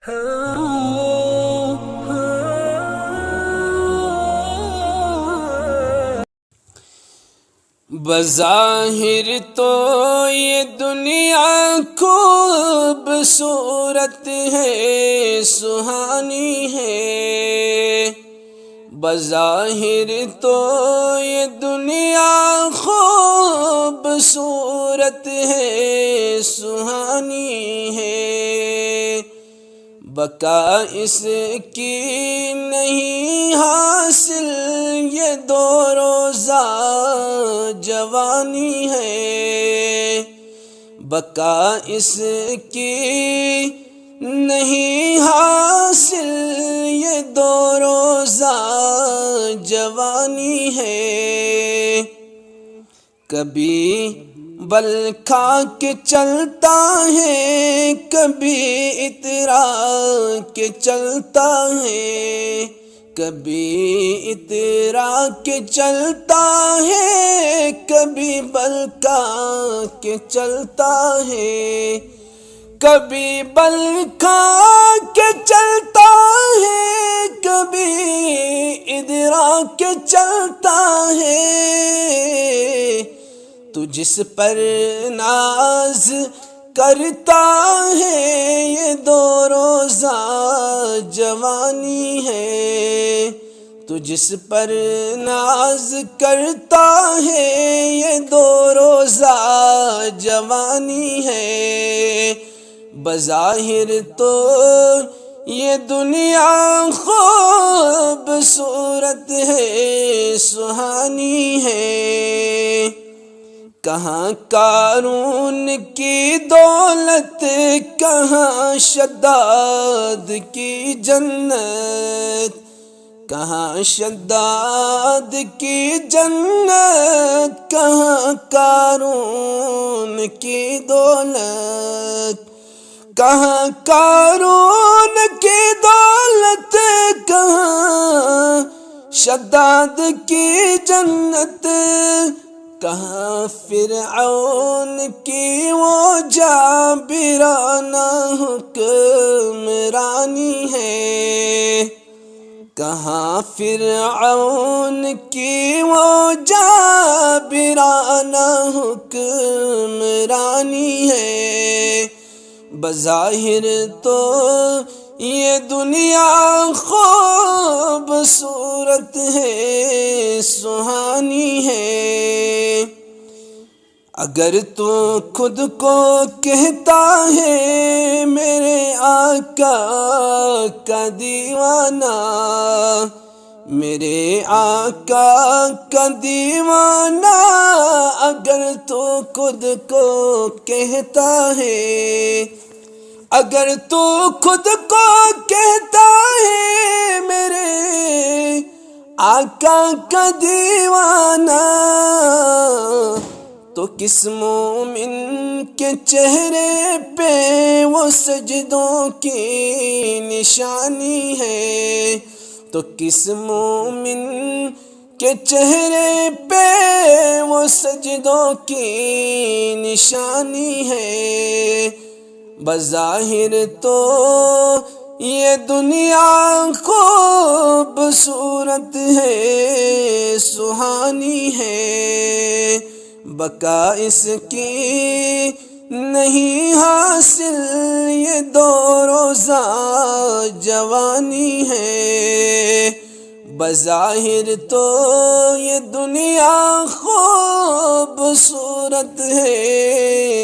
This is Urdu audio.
بظاہر تو یہ دنیا خوبصورت ہے، سہانی ہے۔ بظاہر تو یہ دنیا خوبصورت ہے، سہانی ہے۔ بقا اس کی نہیں حاصل، یہ دو روزہ جوانی ہے۔ بقا اس کی نہیں حاصل، یہ دو روزہ جوانی ہے۔ کبھی بل کھا کے چلتا ہے، کبھی اترا کے چلتا ہے۔ کبھی اترا کے چلتا ہے، کبھی بل کھا کے چلتا ہے۔ کبھی بل کھا کے چلتا ہے، کبھی ادرا کے چلتا ہے۔ تو جس پر ناز کرتا ہے، یہ دو روزہ جوانی ہے۔ تو جس پر ناز کرتا ہے، یہ دو روزہ جوانی ہے۔ بظاہر تو یہ دنیا خوبصورت ہے، سہانی ہے۔ کہاں قارون کی دولت، کہاں شداد کی جنت۔ کہاں شداد کی جنت، کہاں قارون کی دولت۔ کہاں قارون کی دولت، کہاں شداد کی جنت۔ کہاں فرعون کی وہ جابرانہ حکمرانی ہے۔ کہاں فرعون کی وہ جابرانہ حکمرانی ہے۔ بظاہر تو یہ دنیا خوبصورت ہے، سہانی ہے۔ اگر تو خود کو کہتا ہے میرے آقا کا دیوانہ، میرے آقا کا دیوانہ، اگر تو خود کو کہتا ہے، اگر تو خود کو کہتا ہے میرے آقا کا دیوانہ، تو کس مومن کے چہرے پہ وہ سجدوں کی نشانی ہے۔ تو کس مومن کے چہرے پہ وہ سجدوں کی نشانی ہے۔ بظاہر تو یہ دنیا خوبصورت ہے، سہانی ہے۔ بقا اس کی نہیں حاصل، یہ دو روزہ جوانی ہے۔ بظاہر تو یہ دنیا خوبصورت ہے،